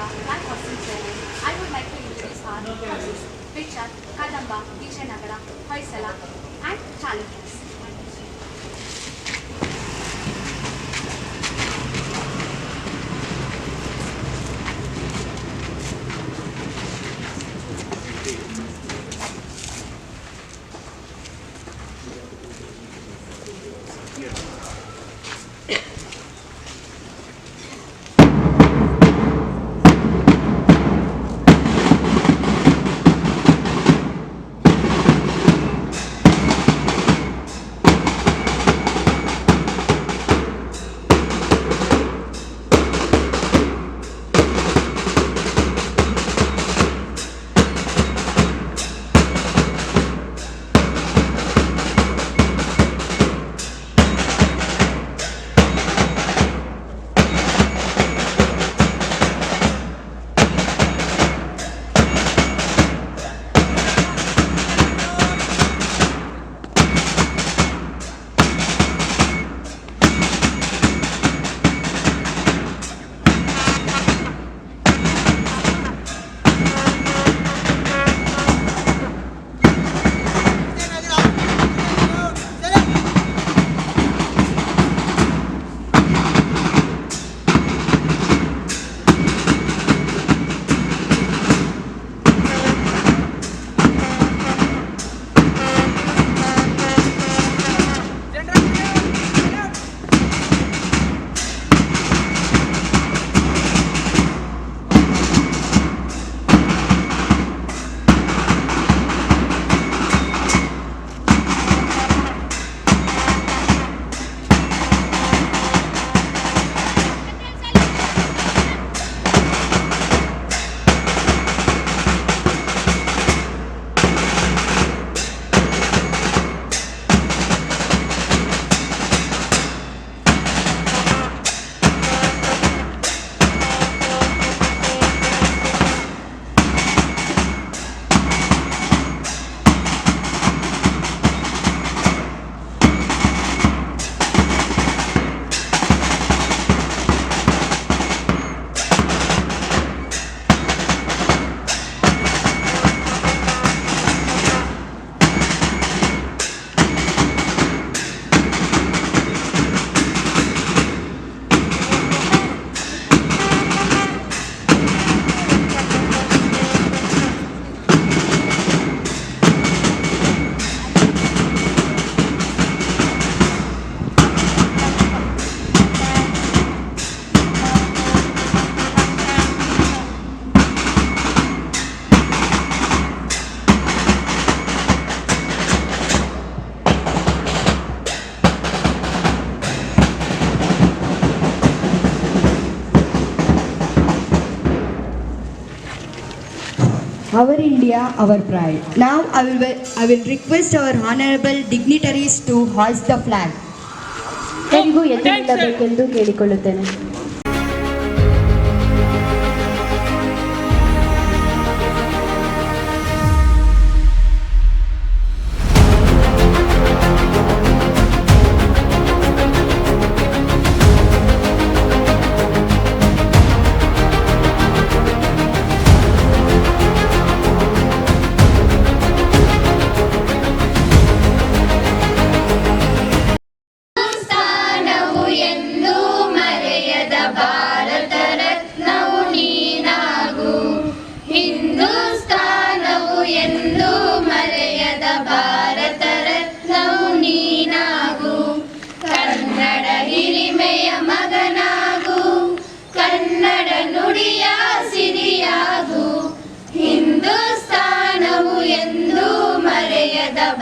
India, like Austin Chennai, I would like to introduce our courses, Picture, Kadamba, Vijayanagara, Hoysala, and Chalukyas. Our India, our pride. Now I will request our honorable dignitaries to hoist the flag. ಎಲ್ಲರಿಗೂ ಎದ್ದು ನಿಲ್ಲಬೇಕೆಂದು ಕೇಳಿಕೊಳ್ಳುತ್ತೇನೆ.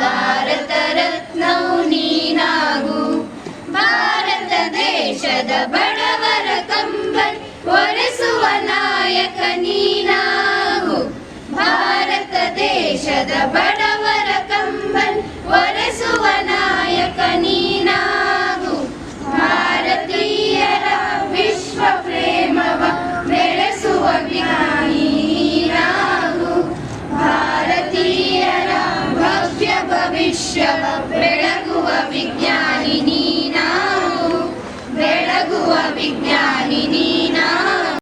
ಭಾರತ ರತ್ನವು ನೀನಾಗು ಭಾರತ ದೇಶದ ಬಡವರ ಕಂಬನಿ ಒರೆಸುವ ನಾಯಕ ನೀನಾಗು ಭಾರತ ದೇಶದ ಬಡವರ ಕಂಬನಿ ಒರೆಸುವ ನಾಯಕ ನೀನಾಗು ಭಾರತೀಯರ ವಿಶ್ವ ಪ್ರೇಮವ ಬೆಳೆಸುವ ಜ್ಞಾನಿ ನೀನಾಗು ಭಾರತೀಯರ ಭವ್ಯ ಭವಿಷ್ಯವ ಬೆಳಗುವ ವಿಜ್ಞಾನಿ ನೀನಾಗು ಬೆಳಗುವ ವಿಜ್ಞಾನಿ ನೀನಾಗು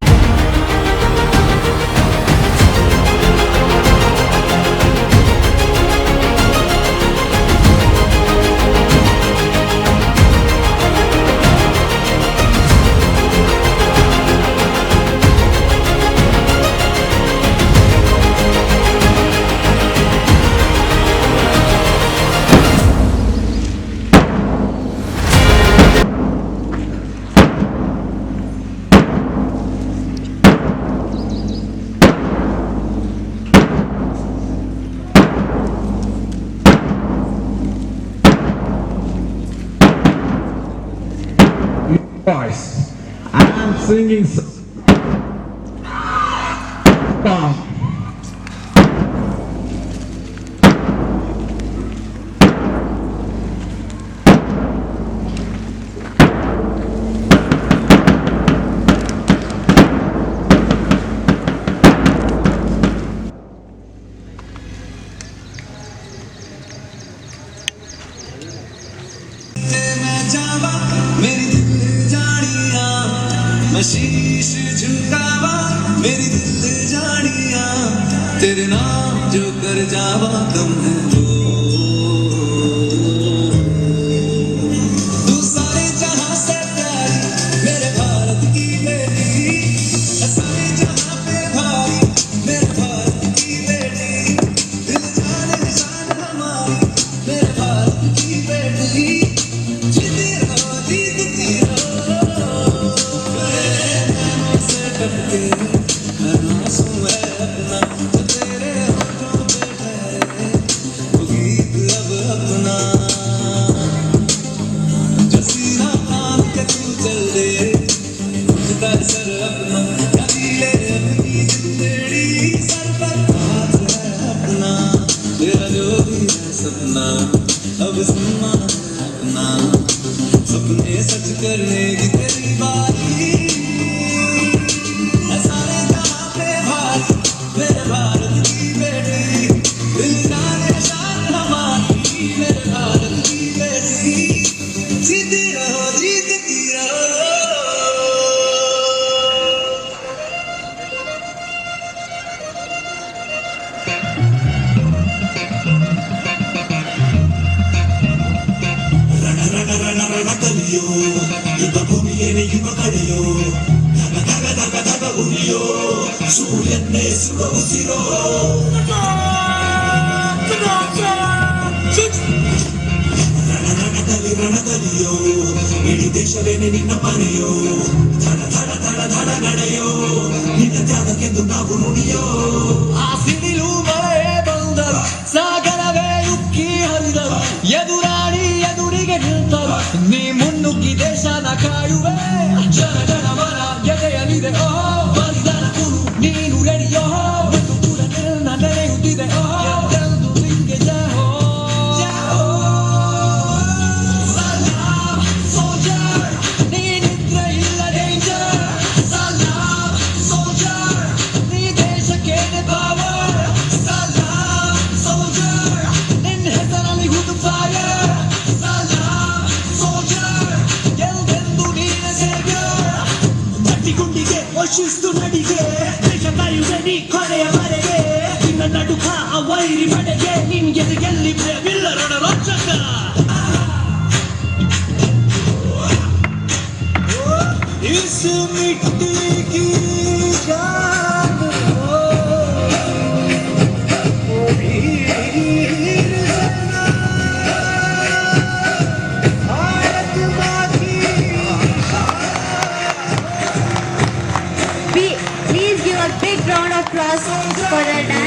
voice. I'm singing song. मेरी दिल जानिया मैं शीश झुकावा मेरी दिल जानिया तेरे नाम जो कर जावा तुम है वो तू सारे जहां से प्यारी मेरे भारत की बेटी सारे जहां पे भारी मेरे भारत की बेटी दिल जाने जान हमारी मेरे भारत की बेटी अब सुनना अपना सपने सच करने की तेरी बारी सारे जहां पे भारी मेरे भारत की बेटी दिल जाने शान हमारी मेरे भारत की बेटी जीती रहो जीतती रहो ರಣಕಲಿಯೋ ಯುದ್ಧ ಭೂಮಿಯೇನೆ ಯುಗ ಕಡೆಯೋ ಧಗ ಧಗ ಧಗ ಧಗ ಉರಿಯೋ ಸೂರ್ಯನ್ನೇ ಸುಡ ಉಸಿರೋ ರಣಕಲಿಯೋ ಇಡೀ ದೇಶವೇನೆ ನಿನ್ನ ಮನೆಯೋ ಧಡ ಧಡ ಧಡ ಧಡ ನಡೆಯೋ ನಿನ್ನ ತ್ಯಾಗಕ್ಕೆಂದು ನಾವು ನುಡಿಯೋ ಆ ಸಿಡಿಲು ಮಳೆ ಬಂದರು ಸಾಗರವೇ ಉಕ್ಕಿ ಹರಿದರು ಎದುರಾಳಿ ಎದುರಿಗೆ ನಿಲ್ತರು ನೀ ಮುನ್ನುಗ್ಗಿ ದೇಶನ ಕಾಯುವೆ ಜನ ಜನ ಮನ ಎದೆಯಲಿದೆ ಓ ಬಲಿದಾನ ಕುರು ನೀನು ರೆಡಿಯೋ ಒಂದು ಕೂಡ ನಿನ್ನ ನಡೆಯುತ್ತಿದೆ ಓ ಎಂದು ನಿಂಗೆ ಜಹೋ ಸಲಾಮ್ ಸೋಲ್ಜರ್ ನೀನಿದ್ರೆ ಇಲ್ಲ ಡೇಂಜರ್ ಸಲಾಮ್ ಸೋಲ್ಜರ್ ನೀ ದೇಶಕ್ಕೇನೆ ಪವರ್ ಸಲಾಮ್ ಸೋಲ್ಜರ್ ನಿನ್ನ ಹೆಸರಲ್ಲಿ ಹುಟ್ಟು ಫೈರ್ ಸಲಾಮ್ ಸೋಲ್ಜರ್ ಗೆಲ್ದೆಂದು ನೀನೆ ಸೇವ್ಯರ್ ಗಟ್ಟಿಗುಂಡಿಗೆ ವರ್ಷಿಸ್ತು ನಡಿಗೆ ದೇಶ ಕಾಯುವೆ ನೀ ಕೊನೆಯ ಮರೆಗೆ ನಿನ್ನ ನಡುಕ ಆ ವೈರಿ ಪಡೆಗೆ ನಿನ್ಗೆ ಗೆಲ್ಲಿದ್ರೆ ಬಿಲ್ಲರಣ ರೋಚಕ इस मिट्टी की जान हो वो वीर सेना भारत माँ की Please give a big round of applause for the